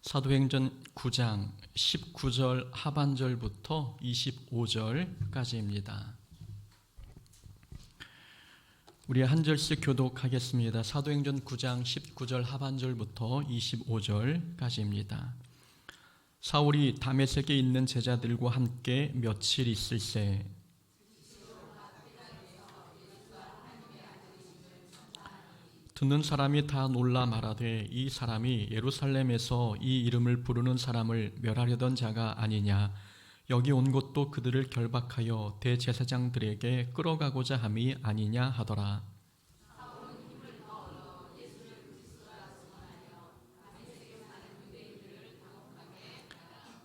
사도행전 9장 19절 하반절부터 25절까지입니다. 우리 한 절씩 교독하겠습니다. 사도행전 9장 19절 하반절부터 25절까지입니다. 사울이 다메섹에 있는 제자들과 함께 며칠 있을새 듣는 사람이 다 놀라 말하되 이 사람이 예루살렘에서 이 이름을 부르는 사람을 멸하려던 자가 아니냐. 여기 온 것도 그들을 결박하여 대제사장들에게 끌어가고자 함이 아니냐 하더라.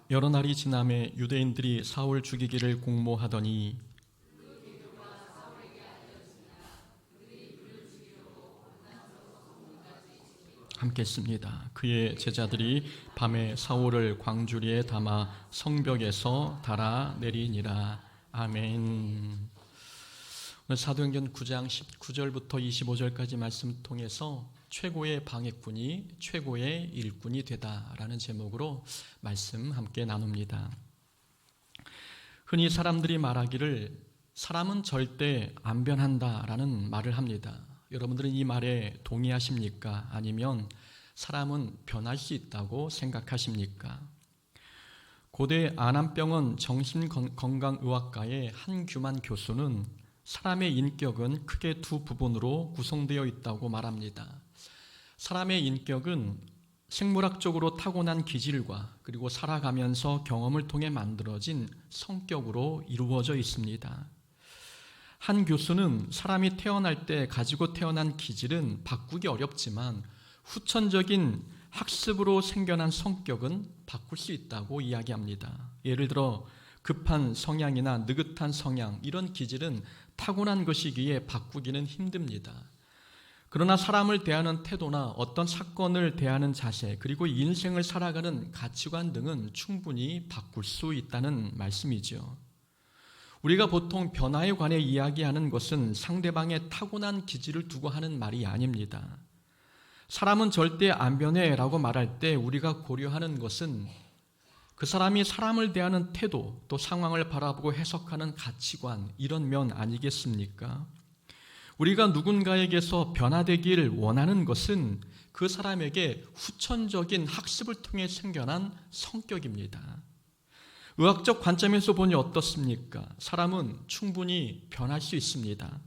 여러 날이 지남에 유대인들이 사울 죽이기를 공모하더니 함께 씁니다. 그의 제자들이 밤에 사울을 광주리에 담아 성벽에서 달아내리니라. 아멘. 오늘 사도행전 9장 19절부터 25절까지 말씀 통해서 최고의 방해꾼이 최고의 일꾼이 되다라는 제목으로 말씀 함께 나눕니다. 흔히 사람들이 말하기를 사람은 절대 안 변한다라는 말을 합니다. 여러분들은 이 말에 동의하십니까? 아니면 사람은 변할 수 있다고 생각하십니까? 고대 안암병원 정신건강의학과의 한규만 교수는 사람의 인격은 크게 두 부분으로 구성되어 있다고 말합니다. 사람의 인격은 생물학적으로 타고난 기질과 그리고 살아가면서 경험을 통해 만들어진 성격으로 이루어져 있습니다. 한 교수는 사람이 태어날 때 가지고 태어난 기질은 바꾸기 어렵지만 후천적인 학습으로 생겨난 성격은 바꿀 수 있다고 이야기합니다. 예를 들어 급한 성향이나 느긋한 성향, 이런 기질은 타고난 것이기에 바꾸기는 힘듭니다. 그러나 사람을 대하는 태도나 어떤 사건을 대하는 자세, 그리고 인생을 살아가는 가치관 등은 충분히 바꿀 수 있다는 말씀이죠. 우리가 보통 변화에 관해 이야기하는 것은 상대방의 타고난 기질을 두고 하는 말이 아닙니다. 사람은 절대 안 변해 라고 말할 때 우리가 고려하는 것은 그 사람이 사람을 대하는 태도, 또 상황을 바라보고 해석하는 가치관, 이런 면 아니겠습니까? 우리가 누군가에게서 변화되기를 원하는 것은 그 사람에게 후천적인 학습을 통해 생겨난 성격입니다. 의학적 관점에서 보니 어떻습니까? 사람은 충분히 변할 수 있습니다.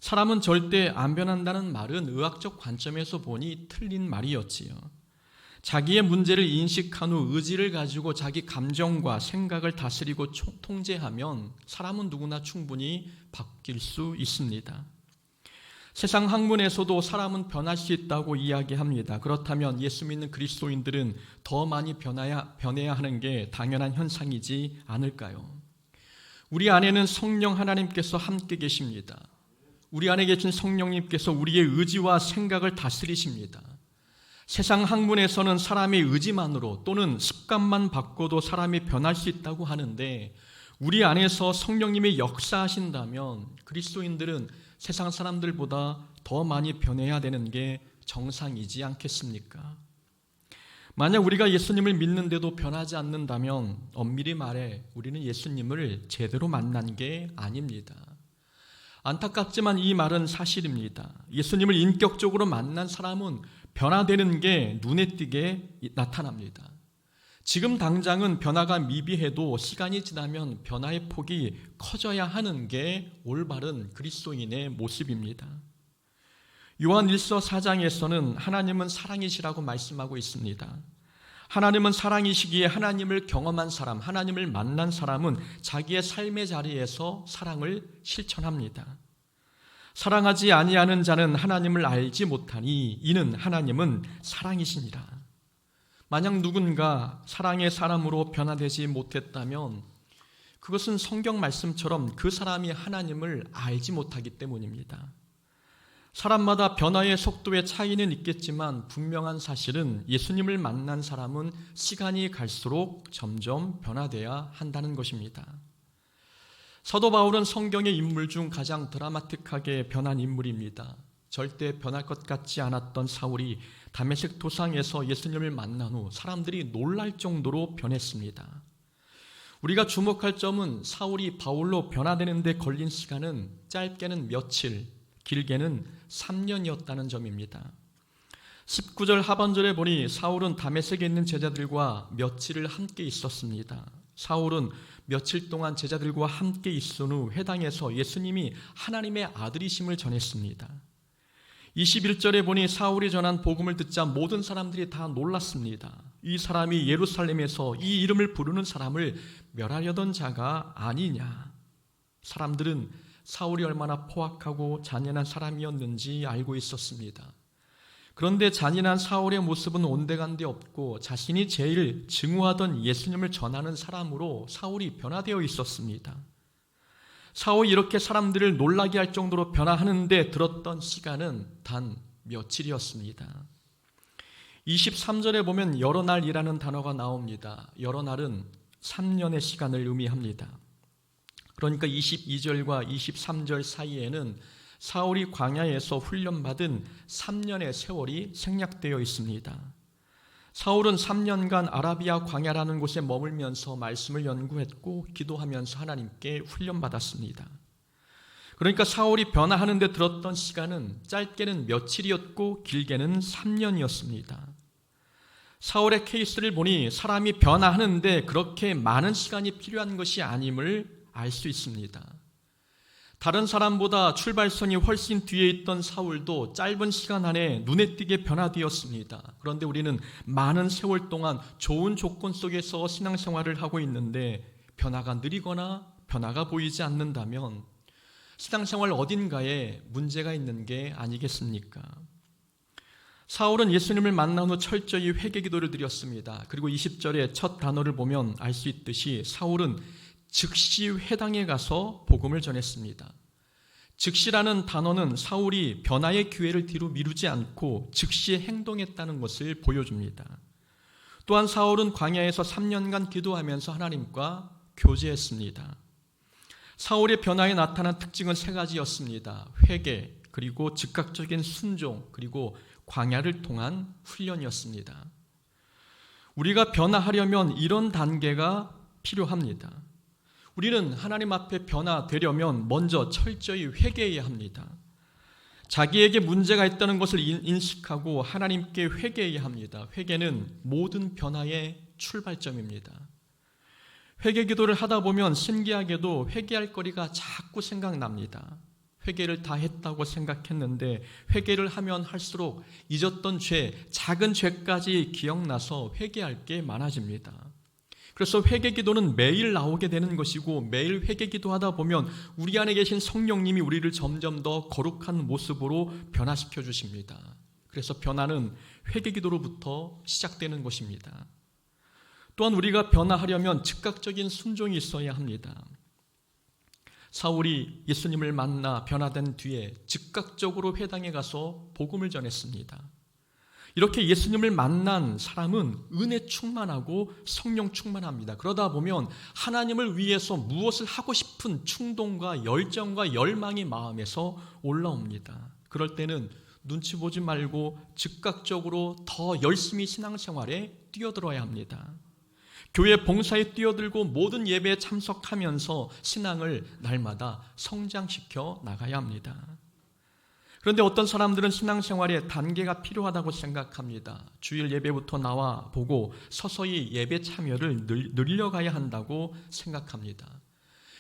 사람은 절대 안 변한다는 말은 의학적 관점에서 보니 틀린 말이었지요. 자기의 문제를 인식한 후 의지를 가지고 자기 감정과 생각을 다스리고 통제하면 사람은 누구나 충분히 바뀔 수 있습니다. 세상 학문에서도 사람은 변할 수 있다고 이야기합니다. 그렇다면 예수 믿는 그리스도인들은 더 많이 변해야 하는 게 당연한 현상이지 않을까요? 우리 안에는 성령 하나님께서 함께 계십니다. 우리 안에 계신 성령님께서 우리의 의지와 생각을 다스리십니다. 세상 학문에서는 사람의 의지만으로 또는 습관만 바꿔도 사람이 변할 수 있다고 하는데, 우리 안에서 성령님이 역사하신다면 그리스도인들은 세상 사람들보다 더 많이 변해야 되는 게 정상이지 않겠습니까? 만약 우리가 예수님을 믿는데도 변하지 않는다면 엄밀히 말해 우리는 예수님을 제대로 만난 게 아닙니다. 안타깝지만 이 말은 사실입니다. 예수님을 인격적으로 만난 사람은 변화되는 게 눈에 띄게 나타납니다. 지금 당장은 변화가 미비해도 시간이 지나면 변화의 폭이 커져야 하는 게 올바른 그리스도인의 모습입니다. 요한 1서 4장에서는 하나님은 사랑이시라고 말씀하고 있습니다. 하나님은 사랑이시기에 하나님을 경험한 사람, 하나님을 만난 사람은 자기의 삶의 자리에서 사랑을 실천합니다. 사랑하지 아니하는 자는 하나님을 알지 못하니 이는 하나님은 사랑이시니라. 만약 누군가 사랑의 사람으로 변화되지 못했다면 그것은 성경 말씀처럼 그 사람이 하나님을 알지 못하기 때문입니다. 사람마다 변화의 속도에 차이는 있겠지만 분명한 사실은 예수님을 만난 사람은 시간이 갈수록 점점 변화돼야 한다는 것입니다. 사도 바울은 성경의 인물 중 가장 드라마틱하게 변한 인물입니다. 절대 변할 것 같지 않았던 사울이 다메섹 도상에서 예수님을 만난 후 사람들이 놀랄 정도로 변했습니다. 우리가 주목할 점은 사울이 바울로 변화되는 데 걸린 시간은 짧게는 며칠, 길게는 3년이었다는 점입니다. 19절 하반절에 보니 사울은 다메섹에 있는 제자들과 며칠을 함께 있었습니다. 사울은 며칠 동안 제자들과 함께 있은 후 회당에서 예수님이 하나님의 아들이심을 전했습니다. 21절에 보니 사울이 전한 복음을 듣자 모든 사람들이 다 놀랐습니다. 이 사람이 예루살렘에서 이 이름을 부르는 사람을 멸하려던 자가 아니냐. 사람들은 사울이 얼마나 포악하고 잔인한 사람이었는지 알고 있었습니다. 그런데 잔인한 사울의 모습은 온데간데 없고 자신이 제일 증오하던 예수님을 전하는 사람으로 사울이 변화되어 있었습니다. 사울이 이렇게 사람들을 놀라게 할 정도로 변화하는데 들었던 시간은 단 며칠이었습니다. 23절에 보면 여러 날이라는 단어가 나옵니다. 여러 날은 3년의 시간을 의미합니다. 그러니까 22절과 23절 사이에는 사울이 광야에서 훈련받은 3년의 세월이 생략되어 있습니다. 사울은 3년간 아라비아 광야라는 곳에 머물면서 말씀을 연구했고 기도하면서 하나님께 훈련받았습니다. 그러니까 사울이 변화하는 데 들었던 시간은 짧게는 며칠이었고 길게는 3년이었습니다. 사울의 케이스를 보니 사람이 변화하는데 그렇게 많은 시간이 필요한 것이 아님을 알 수 있습니다. 다른 사람보다 출발선이 훨씬 뒤에 있던 사울도 짧은 시간 안에 눈에 띄게 변화되었습니다. 그런데 우리는 많은 세월 동안 좋은 조건 속에서 신앙생활을 하고 있는데 변화가 느리거나 변화가 보이지 않는다면 신앙생활 어딘가에 문제가 있는 게 아니겠습니까? 사울은 예수님을 만난 후 철저히 회개기도를 드렸습니다. 그리고 20절의 첫 단어를 보면 알 수 있듯이 사울은 즉시 회당에 가서 복음을 전했습니다. 즉시라는 단어는 사울이 변화의 기회를 뒤로 미루지 않고 즉시 행동했다는 것을 보여줍니다. 또한 사울은 광야에서 3년간 기도하면서 하나님과 교제했습니다. 사울의 변화에 나타난 특징은 3가지였습니다. 회개, 그리고 즉각적인 순종, 그리고 광야를 통한 훈련이었습니다. 우리가 변화하려면 이런 단계가 필요합니다. 우리는 하나님 앞에 변화되려면 먼저 철저히 회개해야 합니다. 자기에게 문제가 있다는 것을 인식하고 하나님께 회개해야 합니다. 회개는 모든 변화의 출발점입니다. 회개 기도를 하다 보면 신기하게도 회개할 거리가 자꾸 생각납니다. 회개를 다 했다고 생각했는데 회개를 하면 할수록 잊었던 죄, 작은 죄까지 기억나서 회개할 게 많아집니다. 그래서 회개 기도는 매일 나오게 되는 것이고 매일 회개 기도하다 보면 우리 안에 계신 성령님이 우리를 점점 더 거룩한 모습으로 변화시켜 주십니다. 그래서 변화는 회개 기도로부터 시작되는 것입니다. 또한 우리가 변화하려면 즉각적인 순종이 있어야 합니다. 사울이 예수님을 만나 변화된 뒤에 즉각적으로 회당에 가서 복음을 전했습니다. 이렇게 예수님을 만난 사람은 은혜 충만하고 성령 충만합니다. 그러다 보면 하나님을 위해서 무엇을 하고 싶은 충동과 열정과 열망이 마음에서 올라옵니다. 그럴 때는 눈치 보지 말고 즉각적으로 더 열심히 신앙생활에 뛰어들어야 합니다. 교회 봉사에 뛰어들고 모든 예배에 참석하면서 신앙을 날마다 성장시켜 나가야 합니다. 그런데 어떤 사람들은 신앙생활에 단계가 필요하다고 생각합니다. 주일 예배부터 나와 보고 서서히 예배 참여를 늘려가야 한다고 생각합니다.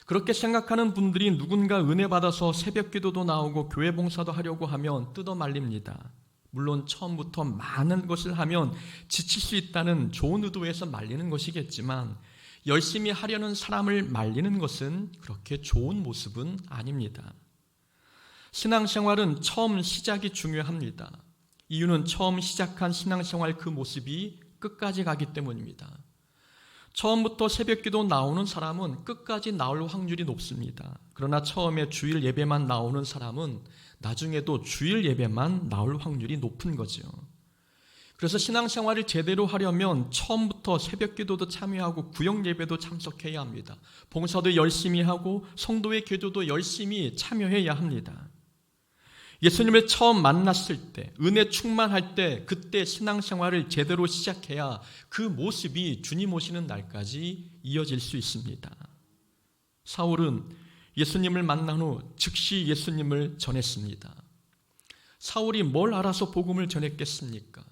그렇게 생각하는 분들이 누군가 은혜 받아서 새벽 기도도 나오고 교회 봉사도 하려고 하면 뜯어 말립니다. 물론 처음부터 많은 것을 하면 지칠 수 있다는 좋은 의도에서 말리는 것이겠지만 열심히 하려는 사람을 말리는 것은 그렇게 좋은 모습은 아닙니다. 신앙생활은 처음 시작이 중요합니다. 이유는 처음 시작한 신앙생활 그 모습이 끝까지 가기 때문입니다. 처음부터 새벽기도 나오는 사람은 끝까지 나올 확률이 높습니다. 그러나 처음에 주일 예배만 나오는 사람은 나중에도 주일 예배만 나올 확률이 높은 거죠. 그래서 신앙생활을 제대로 하려면 처음부터 새벽기도도 참여하고 구역예배도 참석해야 합니다. 봉사도 열심히 하고 성도의 기도도 열심히 참여해야 합니다. 예수님을 처음 만났을 때, 은혜 충만할 때, 그때 신앙생활을 제대로 시작해야 그 모습이 주님 오시는 날까지 이어질 수 있습니다. 사울은 예수님을 만난 후 즉시 예수님을 전했습니다. 사울이 뭘 알아서 복음을 전했겠습니까?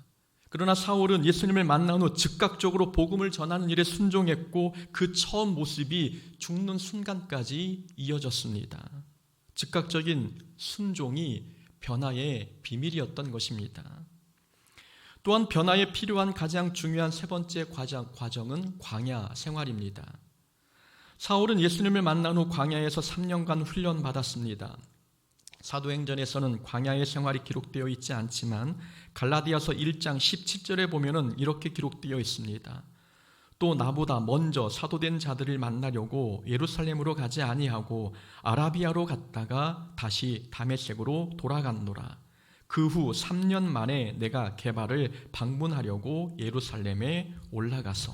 그러나 사울은 예수님을 만난 후 즉각적으로 복음을 전하는 일에 순종했고 그 처음 모습이 죽는 순간까지 이어졌습니다. 즉각적인 순종이 변화의 비밀이었던 것입니다. 또한 변화에 필요한 가장 중요한 세 번째 과정은 광야 생활입니다. 사울은 예수님을 만난 후 광야에서 3년간 훈련받았습니다. 사도행전에서는 광야의 생활이 기록되어 있지 않지만 갈라디아서 1장 17절에 보면은 이렇게 기록되어 있습니다. 또 나보다 먼저 사도된 자들을 만나려고 예루살렘으로 가지 아니하고 아라비아로 갔다가 다시 다메섹으로 돌아갔노라. 그 후 3년 만에 내가 게바를 방문하려고 예루살렘에 올라가서.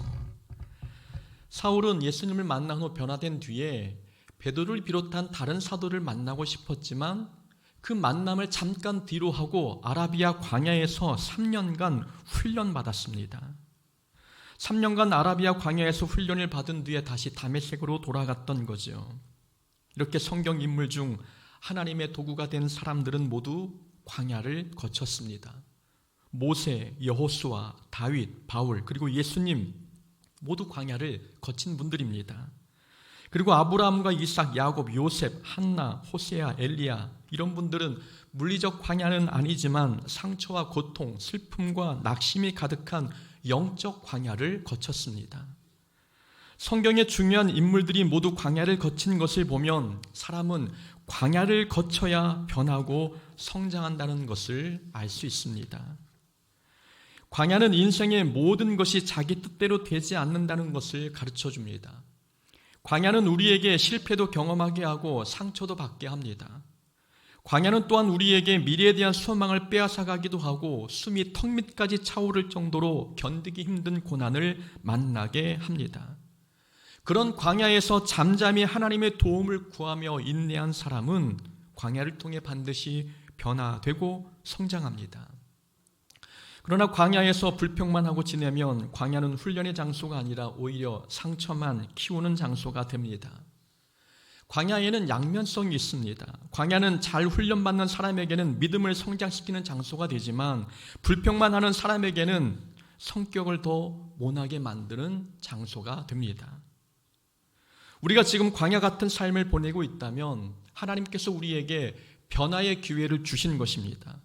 사울은 예수님을 만난 후 변화된 뒤에 베드로를 비롯한 다른 사도를 만나고 싶었지만 그 만남을 잠깐 뒤로 하고 아라비아 광야에서 3년간 훈련받았습니다. 3년간 아라비아 광야에서 훈련을 받은 뒤에 다시 다메섹으로 돌아갔던 거죠. 이렇게 성경 인물 중 하나님의 도구가 된 사람들은 모두 광야를 거쳤습니다. 모세, 여호수아, 다윗, 바울, 그리고 예수님 모두 광야를 거친 분들입니다. 그리고 아브라함과 이삭, 야곱, 요셉, 한나, 호세아, 엘리야 이런 분들은 물리적 광야는 아니지만 상처와 고통, 슬픔과 낙심이 가득한 영적 광야를 거쳤습니다. 성경의 중요한 인물들이 모두 광야를 거친 것을 보면 사람은 광야를 거쳐야 변하고 성장한다는 것을 알 수 있습니다. 광야는 인생의 모든 것이 자기 뜻대로 되지 않는다는 것을 가르쳐 줍니다. 광야는 우리에게 실패도 경험하게 하고 상처도 받게 합니다. 광야는 또한 우리에게 미래에 대한 소망을 빼앗아가기도 하고 숨이 턱 밑까지 차오를 정도로 견디기 힘든 고난을 만나게 합니다. 그런 광야에서 잠잠히 하나님의 도움을 구하며 인내한 사람은 광야를 통해 반드시 변화되고 성장합니다. 그러나 광야에서 불평만 하고 지내면 광야는 훈련의 장소가 아니라 오히려 상처만 키우는 장소가 됩니다. 광야에는 양면성이 있습니다. 광야는 잘 훈련받는 사람에게는 믿음을 성장시키는 장소가 되지만 불평만 하는 사람에게는 성격을 더 모나게 만드는 장소가 됩니다. 우리가 지금 광야 같은 삶을 보내고 있다면 하나님께서 우리에게 변화의 기회를 주신 것입니다.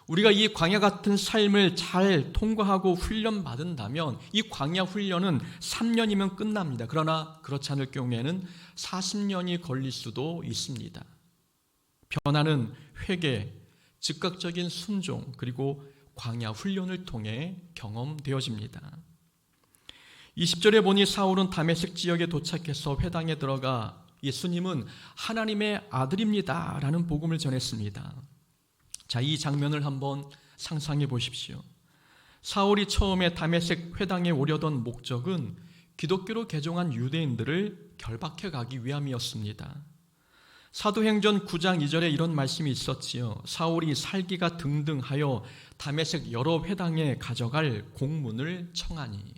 우리가 이 광야 같은 삶을 잘 통과하고 훈련받은다면 이 광야 훈련은 3년이면 끝납니다. 그러나 그렇지 않을 경우에는 40년이 걸릴 수도 있습니다. 변화는 회개, 즉각적인 순종, 그리고 광야 훈련을 통해 경험되어집니다. 20절에 보니 사울은 다메섹 지역에 도착해서 회당에 들어가 예수님은 하나님의 아들입니다 라는 복음을 전했습니다. 자, 이 장면을 한번 상상해 보십시오. 사울이 처음에 다메섹 회당에 오려던 목적은 기독교로 개종한 유대인들을 결박해 가기 위함이었습니다. 사도행전 9장 2절에 이런 말씀이 있었지요. 사울이 살기가 등등하여 다메섹 여러 회당에 가져갈 공문을 청하니.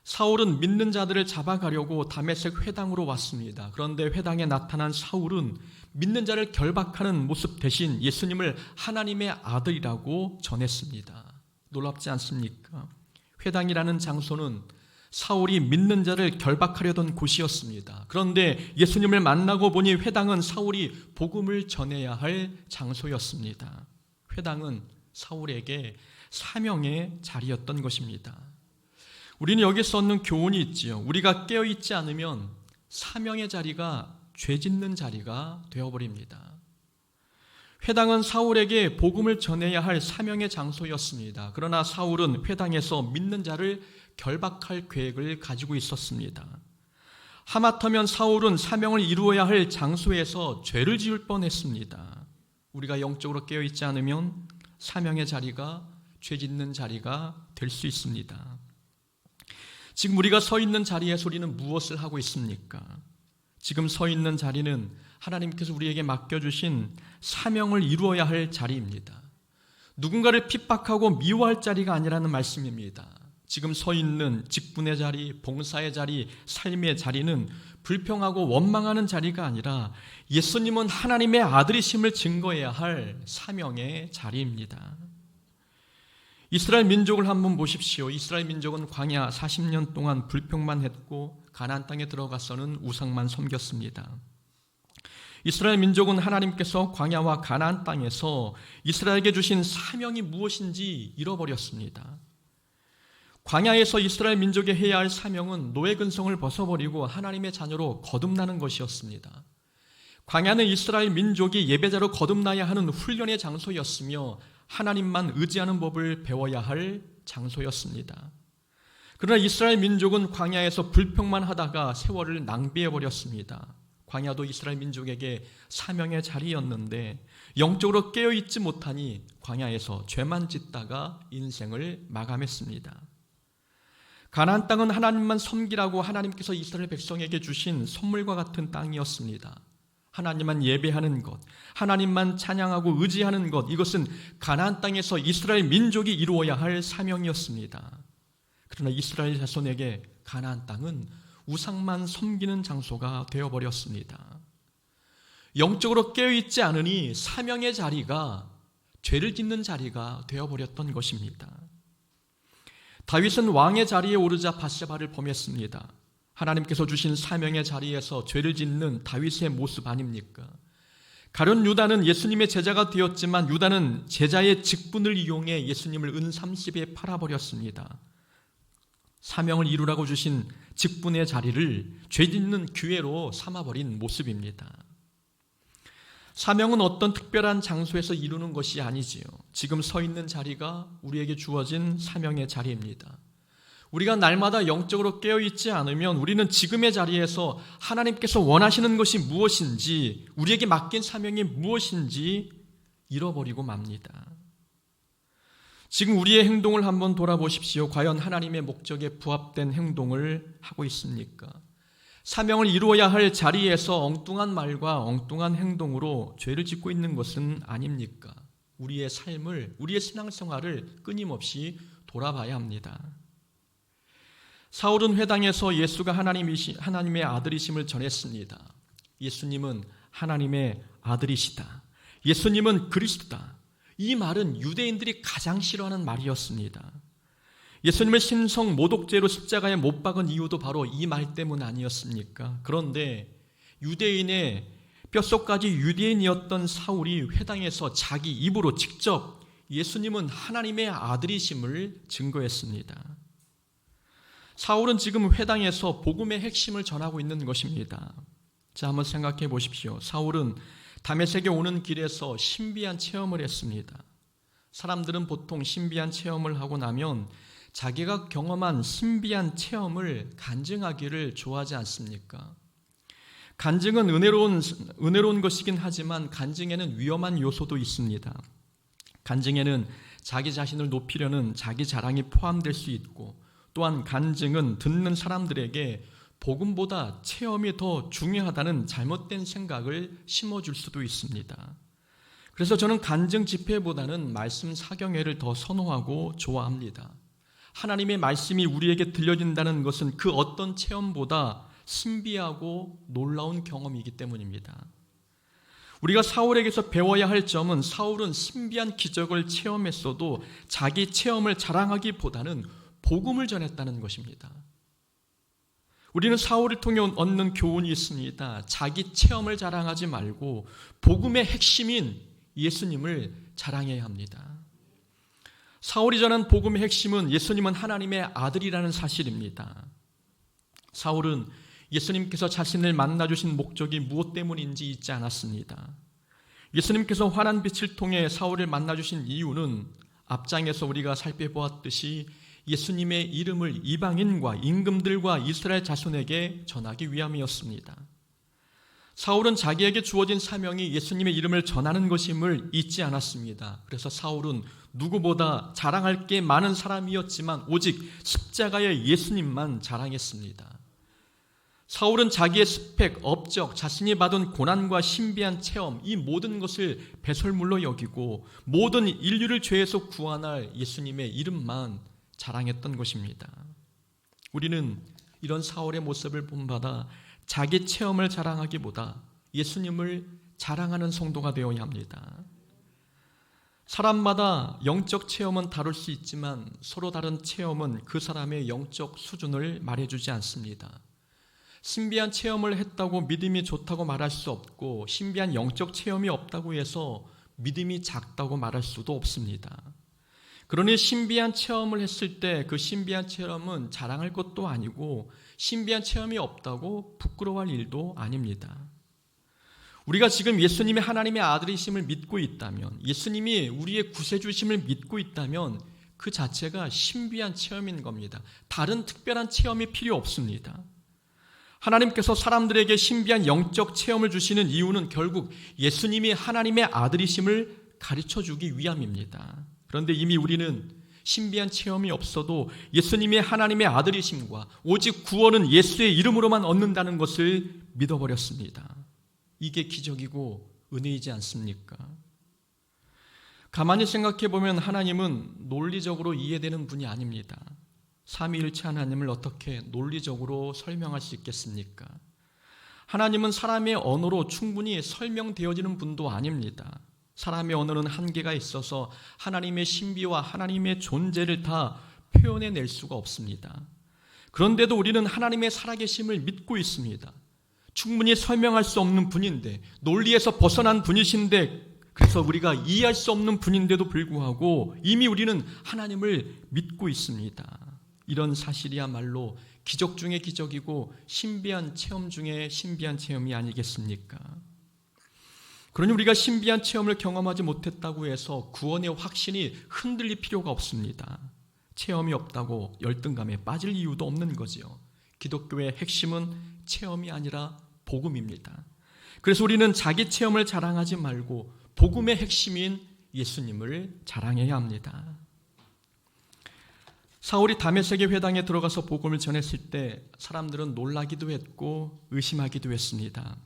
사울은 믿는 자들을 잡아가려고 다메섹 회당으로 왔습니다. 그런데 회당에 나타난 사울은 믿는 자를 결박하는 모습 대신 예수님을 하나님의 아들이라고 전했습니다. 놀랍지 않습니까? 회당이라는 장소는 사울이 믿는 자를 결박하려던 곳이었습니다. 그런데 예수님을 만나고 보니 회당은 사울이 복음을 전해야 할 장소였습니다. 회당은 사울에게 사명의 자리였던 것입니다. 우리는 여기서 얻는 교훈이 있지요. 우리가 깨어있지 않으면 사명의 자리가 죄 짓는 자리가 되어버립니다. 회당은 사울에게 복음을 전해야 할 사명의 장소였습니다. 그러나 사울은 회당에서 믿는 자를 결박할 계획을 가지고 있었습니다. 하마터면 사울은 사명을 이루어야 할 장소에서 죄를 지을 뻔했습니다. 우리가 영적으로 깨어있지 않으면 사명의 자리가 죄 짓는 자리가 될 수 있습니다. 지금 우리가 서 있는 자리에서 우리는 무엇을 하고 있습니까? 지금 서 있는 자리는 하나님께서 우리에게 맡겨주신 사명을 이루어야 할 자리입니다. 누군가를 핍박하고 미워할 자리가 아니라는 말씀입니다. 지금 서 있는 직분의 자리, 봉사의 자리, 삶의 자리는 불평하고 원망하는 자리가 아니라 예수님은 하나님의 아들이심을 증거해야 할 사명의 자리입니다. 이스라엘 민족을 한번 보십시오. 이스라엘 민족은 광야 40년 동안 불평만 했고 가나안 땅에 들어가서는 우상만 섬겼습니다. 이스라엘 민족은 하나님께서 광야와 가나안 땅에서 이스라엘에게 주신 사명이 무엇인지 잃어버렸습니다. 광야에서 이스라엘 민족이 해야 할 사명은 노예 근성을 벗어버리고 하나님의 자녀로 거듭나는 것이었습니다. 광야는 이스라엘 민족이 예배자로 거듭나야 하는 훈련의 장소였으며 하나님만 의지하는 법을 배워야 할 장소였습니다. 그러나 이스라엘 민족은 광야에서 불평만 하다가 세월을 낭비해버렸습니다. 광야도 이스라엘 민족에게 사명의 자리였는데 영적으로 깨어있지 못하니 광야에서 죄만 짓다가 인생을 마감했습니다. 가나안 땅은 하나님만 섬기라고 하나님께서 이스라엘 백성에게 주신 선물과 같은 땅이었습니다. 하나님만 예배하는 것, 하나님만 찬양하고 의지하는 것, 이것은 가나안 땅에서 이스라엘 민족이 이루어야 할 사명이었습니다. 그러나 이스라엘 자손에게 가나안 땅은 우상만 섬기는 장소가 되어버렸습니다. 영적으로 깨어있지 않으니 사명의 자리가 죄를 짓는 자리가 되어버렸던 것입니다. 다윗은 왕의 자리에 오르자 밧세바를 범했습니다. 하나님께서 주신 사명의 자리에서 죄를 짓는 다윗의 모습 아닙니까? 가룟 유다는 예수님의 제자가 되었지만 유다는 제자의 직분을 이용해 예수님을 은 30에 팔아버렸습니다. 사명을 이루라고 주신 직분의 자리를 죄 짓는 기회로 삼아버린 모습입니다. 사명은 어떤 특별한 장소에서 이루는 것이 아니지요. 지금 서 있는 자리가 우리에게 주어진 사명의 자리입니다. 우리가 날마다 영적으로 깨어있지 않으면 우리는 지금의 자리에서 하나님께서 원하시는 것이 무엇인지, 우리에게 맡긴 사명이 무엇인지 잃어버리고 맙니다. 지금 우리의 행동을 한번 돌아보십시오. 과연 하나님의 목적에 부합된 행동을 하고 있습니까? 사명을 이루어야 할 자리에서 엉뚱한 말과 엉뚱한 행동으로 죄를 짓고 있는 것은 아닙니까? 우리의 삶을, 우리의 신앙생활을 끊임없이 돌아봐야 합니다. 사울은 회당에서 예수가 하나님의 아들이심을 전했습니다. 예수님은 하나님의 아들이시다. 예수님은 그리스도다. 이 말은 유대인들이 가장 싫어하는 말이었습니다. 예수님을 신성 모독죄로 십자가에 못 박은 이유도 바로 이 말 때문 아니었습니까? 그런데 유대인의 뼛속까지 유대인이었던 사울이 회당에서 자기 입으로 직접 예수님은 하나님의 아들이심을 증거했습니다. 사울은 지금 회당에서 복음의 핵심을 전하고 있는 것입니다. 자, 한번 생각해 보십시오. 사울은 다메섹에 오는 길에서 신비한 체험을 했습니다. 사람들은 보통 신비한 체험을 하고 나면 자기가 경험한 신비한 체험을 간증하기를 좋아하지 않습니까? 간증은 은혜로운 것이긴 하지만 간증에는 위험한 요소도 있습니다. 간증에는 자기 자신을 높이려는 자기 자랑이 포함될 수 있고, 또한 간증은 듣는 사람들에게 복음보다 체험이 더 중요하다는 잘못된 생각을 심어줄 수도 있습니다. 그래서 저는 간증 집회보다는 말씀 사경회를 더 선호하고 좋아합니다. 하나님의 말씀이 우리에게 들려진다는 것은 그 어떤 체험보다 신비하고 놀라운 경험이기 때문입니다. 우리가 사울에게서 배워야 할 점은 사울은 신비한 기적을 체험했어도 자기 체험을 자랑하기보다는 복음을 전했다는 것입니다. 우리는 사울을 통해 얻는 교훈이 있습니다. 자기 체험을 자랑하지 말고 복음의 핵심인 예수님을 자랑해야 합니다. 사울이 전한 복음의 핵심은 예수님은 하나님의 아들이라는 사실입니다. 사울은 예수님께서 자신을 만나주신 목적이 무엇 때문인지 잊지 않았습니다. 예수님께서 환한 빛을 통해 사울을 만나주신 이유는 앞장에서 우리가 살펴보았듯이 예수님의 이름을 이방인과 임금들과 이스라엘 자손에게 전하기 위함이었습니다. 사울은 자기에게 주어진 사명이 예수님의 이름을 전하는 것임을 잊지 않았습니다. 그래서 사울은 누구보다 자랑할 게 많은 사람이었지만 오직 십자가의 예수님만 자랑했습니다. 사울은 자기의 스펙, 업적, 자신이 받은 고난과 신비한 체험, 이 모든 것을 배설물로 여기고 모든 인류를 죄에서 구원할 예수님의 이름만 자랑했던 것입니다. 우리는 이런 사울의 모습을 본받아 자기 체험을 자랑하기보다 예수님을 자랑하는 성도가 되어야 합니다. 사람마다 영적 체험은 다를 수 있지만 서로 다른 체험은 그 사람의 영적 수준을 말해주지 않습니다. 신비한 체험을 했다고 믿음이 좋다고 말할 수 없고 신비한 영적 체험이 없다고 해서 믿음이 작다고 말할 수도 없습니다. 그러니 신비한 체험을 했을 때 그 신비한 체험은 자랑할 것도 아니고 신비한 체험이 없다고 부끄러워할 일도 아닙니다. 우리가 지금 예수님이 하나님의 아들이심을 믿고 있다면, 예수님이 우리의 구세주심을 믿고 있다면 그 자체가 신비한 체험인 겁니다. 다른 특별한 체험이 필요 없습니다. 하나님께서 사람들에게 신비한 영적 체험을 주시는 이유는 결국 예수님이 하나님의 아들이심을 가르쳐주기 위함입니다. 그런데 이미 우리는 신비한 체험이 없어도 예수님이 하나님의 아들이심과 오직 구원은 예수의 이름으로만 얻는다는 것을 믿어버렸습니다. 이게 기적이고 은혜이지 않습니까? 가만히 생각해 보면 하나님은 논리적으로 이해되는 분이 아닙니다. 삼위일체 하나님을 어떻게 논리적으로 설명할 수 있겠습니까? 하나님은 사람의 언어로 충분히 설명되어지는 분도 아닙니다. 사람의 언어는 한계가 있어서 하나님의 신비와 하나님의 존재를 다 표현해낼 수가 없습니다. 그런데도 우리는 하나님의 살아계심을 믿고 있습니다. 충분히 설명할 수 없는 분인데, 논리에서 벗어난 분이신데, 그래서 우리가 이해할 수 없는 분인데도 불구하고 이미 우리는 하나님을 믿고 있습니다. 이런 사실이야말로 기적 중의 기적이고 신비한 체험 중의 신비한 체험이 아니겠습니까? 그러니 우리가 신비한 체험을 경험하지 못했다고 해서 구원의 확신이 흔들릴 필요가 없습니다. 체험이 없다고 열등감에 빠질 이유도 없는 거지요. 기독교의 핵심은 체험이 아니라 복음입니다. 그래서 우리는 자기 체험을 자랑하지 말고 복음의 핵심인 예수님을 자랑해야 합니다. 사울이 다메섹의 회당에 들어가서 복음을 전했을 때 사람들은 놀라기도 했고 의심하기도 했습니다.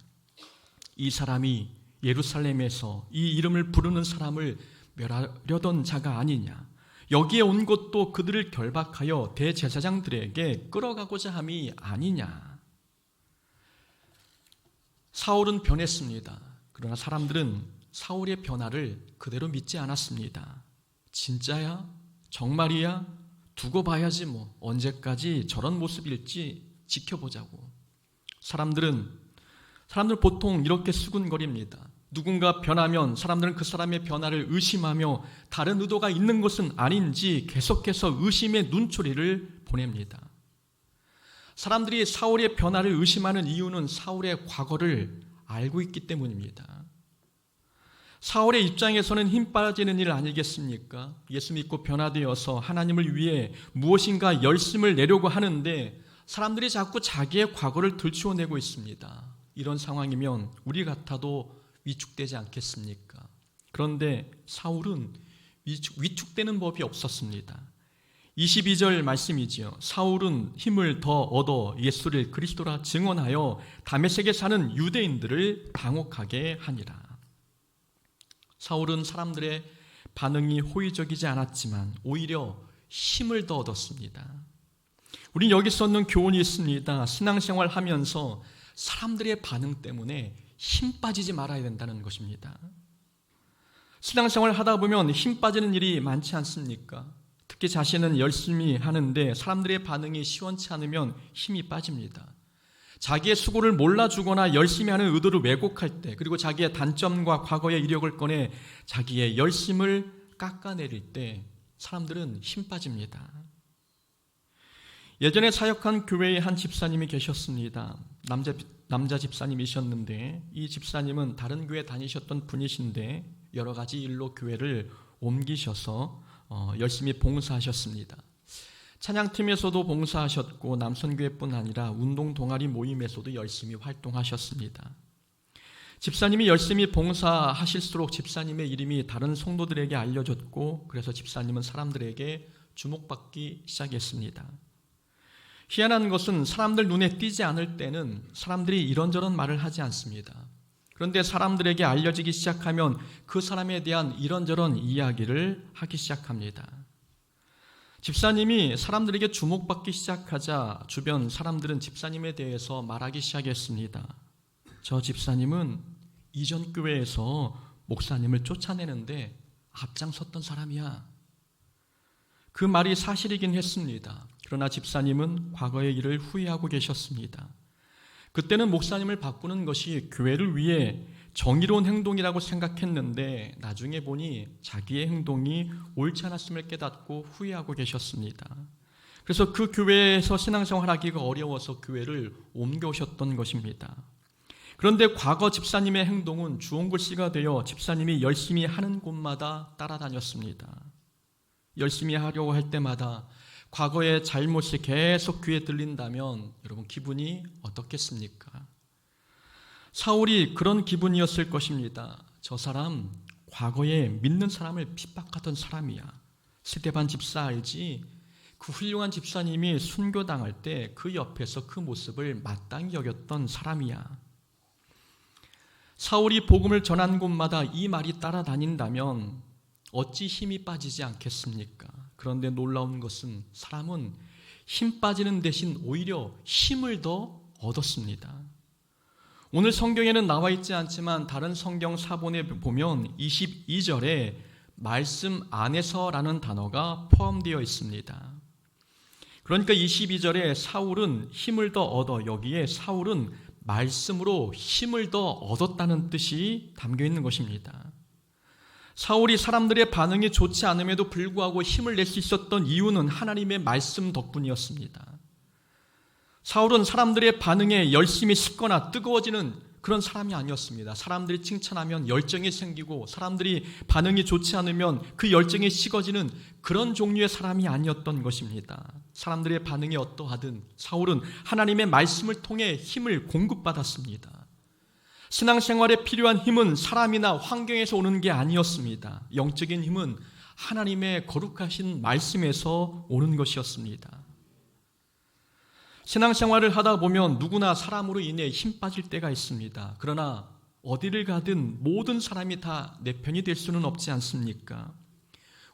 이 사람이 예루살렘에서 이 이름을 부르는 사람을 멸하려던 자가 아니냐, 여기에 온 것도 그들을 결박하여 대제사장들에게 끌어가고자 함이 아니냐. 사울은 변했습니다. 그러나 사람들은 사울의 변화를 그대로 믿지 않았습니다. 진짜야? 정말이야? 두고 봐야지 뭐. 언제까지 저런 모습일지 지켜보자고. 사람들은 보통 이렇게 수군거립니다. 누군가 변하면 사람들은 그 사람의 변화를 의심하며 다른 의도가 있는 것은 아닌지 계속해서 의심의 눈초리를 보냅니다. 사람들이 사울의 변화를 의심하는 이유는 사울의 과거를 알고 있기 때문입니다. 사울의 입장에서는 힘 빠지는 일 아니겠습니까? 예수 믿고 변화되어서 하나님을 위해 무엇인가 열심을 내려고 하는데 사람들이 자꾸 자기의 과거를 들추어내고 있습니다. 이런 상황이면 우리 같아도 위축되지 않겠습니까? 그런데 사울은 위축되는 법이 없었습니다. 22절 말씀이지요. 사울은 힘을 더 얻어 예수를 그리스도라 증언하여 다메섹에 사는 유대인들을 당혹하게 하니라. 사울은 사람들의 반응이 호의적이지 않았지만 오히려 힘을 더 얻었습니다. 우린 여기서 얻는 교훈이 있습니다. 신앙생활 하면서 사람들의 반응 때문에 힘 빠지지 말아야 된다는 것입니다. 신앙생활 하다 보면 힘 빠지는 일이 많지 않습니까? 특히 자신은 열심히 하는데 사람들의 반응이 시원치 않으면 힘이 빠집니다. 자기의 수고를 몰라주거나 열심히 하는 의도를 왜곡할 때, 그리고 자기의 단점과 과거의 이력을 꺼내 자기의 열심을 깎아내릴 때 사람들은 힘 빠집니다. 예전에 사역한 교회에 한 집사님이 계셨습니다. 남자 집사님이셨는데 이 집사님은 다른 교회 다니셨던 분이신데 여러 가지 일로 교회를 옮기셔서 열심히 봉사하셨습니다. 찬양팀에서도 봉사하셨고 남선교회뿐 아니라 운동 동아리 모임에서도 열심히 활동하셨습니다. 집사님이 열심히 봉사하실수록 집사님의 이름이 다른 성도들에게 알려졌고 그래서 집사님은 사람들에게 주목받기 시작했습니다. 희한한 것은 사람들 눈에 띄지 않을 때는 사람들이 이런저런 말을 하지 않습니다. 그런데 사람들에게 알려지기 시작하면 그 사람에 대한 이런저런 이야기를 하기 시작합니다. 집사님이 사람들에게 주목받기 시작하자 주변 사람들은 집사님에 대해서 말하기 시작했습니다. 저 집사님은 이전 교회에서 목사님을 쫓아내는데 앞장섰던 사람이야. 그 말이 사실이긴 했습니다. 그러나 집사님은 과거의 일을 후회하고 계셨습니다. 그때는 목사님을 바꾸는 것이 교회를 위해 정의로운 행동이라고 생각했는데 나중에 보니 자기의 행동이 옳지 않았음을 깨닫고 후회하고 계셨습니다. 그래서 그 교회에서 신앙생활하기가 어려워서 교회를 옮겨오셨던 것입니다. 그런데 과거 집사님의 행동은 주홍글씨가 되어 집사님이 열심히 하는 곳마다 따라다녔습니다. 열심히 하려고 할 때마다 과거의 잘못이 계속 귀에 들린다면 여러분 기분이 어떻겠습니까? 사울이 그런 기분이었을 것입니다. 저 사람 과거에 믿는 사람을 핍박하던 사람이야. 스데반 집사 알지? 그 훌륭한 집사님이 순교당할 때 그 옆에서 그 모습을 마땅히 여겼던 사람이야. 사울이 복음을 전한 곳마다 이 말이 따라다닌다면 어찌 힘이 빠지지 않겠습니까? 그런데 놀라운 것은 사람은 힘 빠지는 대신 오히려 힘을 더 얻었습니다. 오늘 성경에는 나와 있지 않지만 다른 성경 사본에 보면 22절에 말씀 안에서라는 단어가 포함되어 있습니다. 그러니까 22절에 사울은 힘을 더 얻어, 여기에 사울은 말씀으로 힘을 더 얻었다는 뜻이 담겨 있는 것입니다. 사울이 사람들의 반응이 좋지 않음에도 불구하고 힘을 낼 수 있었던 이유는 하나님의 말씀 덕분이었습니다. 사울은 사람들의 반응에 열심히 식거나 뜨거워지는 그런 사람이 아니었습니다. 사람들이 칭찬하면 열정이 생기고 사람들이 반응이 좋지 않으면 그 열정이 식어지는 그런 종류의 사람이 아니었던 것입니다. 사람들의 반응이 어떠하든 사울은 하나님의 말씀을 통해 힘을 공급받았습니다. 신앙생활에 필요한 힘은 사람이나 환경에서 오는 게 아니었습니다. 영적인 힘은 하나님의 거룩하신 말씀에서 오는 것이었습니다. 신앙생활을 하다 보면 누구나 사람으로 인해 힘 빠질 때가 있습니다. 그러나 어디를 가든 모든 사람이 다 내 편이 될 수는 없지 않습니까?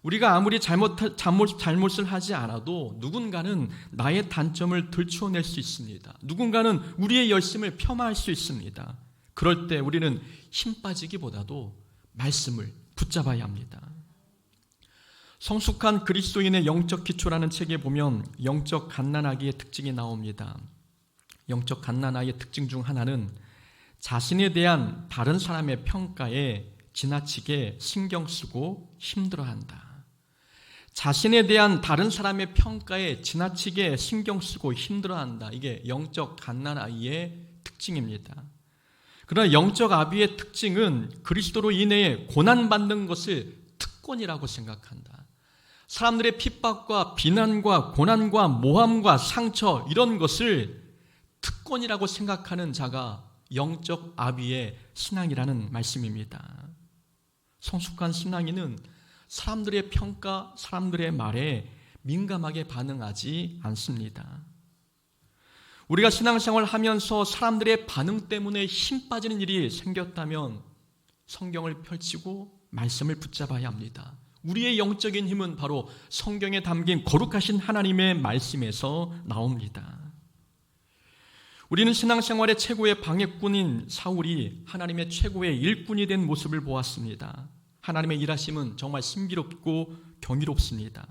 우리가 아무리 잘못을 하지 않아도 누군가는 나의 단점을 들추어낼 수 있습니다. 누군가는 우리의 열심을 폄하할 수 있습니다. 그럴 때 우리는 힘 빠지기보다도 말씀을 붙잡아야 합니다. 성숙한 그리스도인의 영적 기초라는 책에 보면 영적 갓난아기의 특징이 나옵니다. 영적 갓난아기의 특징 중 하나는 자신에 대한 다른 사람의 평가에 지나치게 신경 쓰고 힘들어한다. 자신에 대한 다른 사람의 평가에 지나치게 신경 쓰고 힘들어한다. 이게 영적 갓난아기의 특징입니다. 그러나 영적 아비의 특징은 그리스도로 인해 고난받는 것을 특권이라고 생각한다. 사람들의 핍박과 비난과 고난과 모함과 상처 이런 것을 특권이라고 생각하는 자가 영적 아비의 신앙이라는 말씀입니다. 성숙한 신앙인은 사람들의 평가, 사람들의 말에 민감하게 반응하지 않습니다. 우리가 신앙생활을 하면서 사람들의 반응 때문에 힘 빠지는 일이 생겼다면 성경을 펼치고 말씀을 붙잡아야 합니다. 우리의 영적인 힘은 바로 성경에 담긴 거룩하신 하나님의 말씀에서 나옵니다. 우리는 신앙생활의 최고의 방해꾼인 사울이 하나님의 최고의 일꾼이 된 모습을 보았습니다. 하나님의 일하심은 정말 신비롭고 경이롭습니다.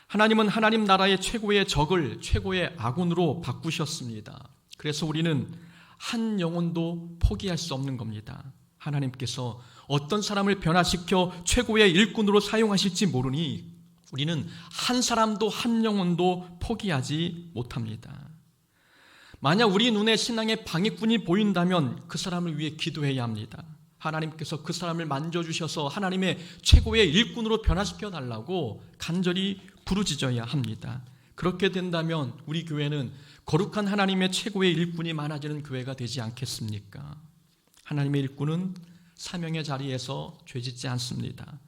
하나님은 하나님 나라의 최고의 적을 최고의 아군으로 바꾸셨습니다. 그래서 우리는 한 영혼도 포기할 수 없는 겁니다. 하나님께서 어떤 사람을 변화시켜 최고의 일꾼으로 사용하실지 모르니 우리는 한 사람도 한 영혼도 포기하지 못합니다. 만약 우리 눈에 신앙의 방해꾼이 보인다면 그 사람을 위해 기도해야 합니다. 하나님께서 그 사람을 만져주셔서 하나님의 최고의 일꾼으로 변화시켜 달라고 간절히 부르짖어야 합니다. 그렇게 된다면 우리 교회는 거룩한 하나님의 최고의 일꾼이 많아지는 교회가 되지 않겠습니까? 하나님의 일꾼은 사명의 자리에서 죄짓지 않습니다.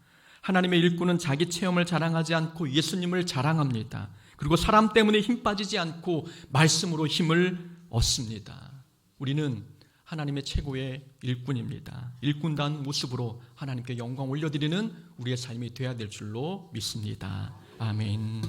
하나님의 일꾼은 자기 체험을 자랑하지 않고 예수님을 자랑합니다. 그리고 사람 때문에 힘 빠지지 않고 말씀으로 힘을 얻습니다. 우리는 하나님의 최고의 일꾼입니다. 일꾼다운 모습으로 하나님께 영광 올려드리는 우리의 삶이 되어야 될 줄로 믿습니다. 아멘.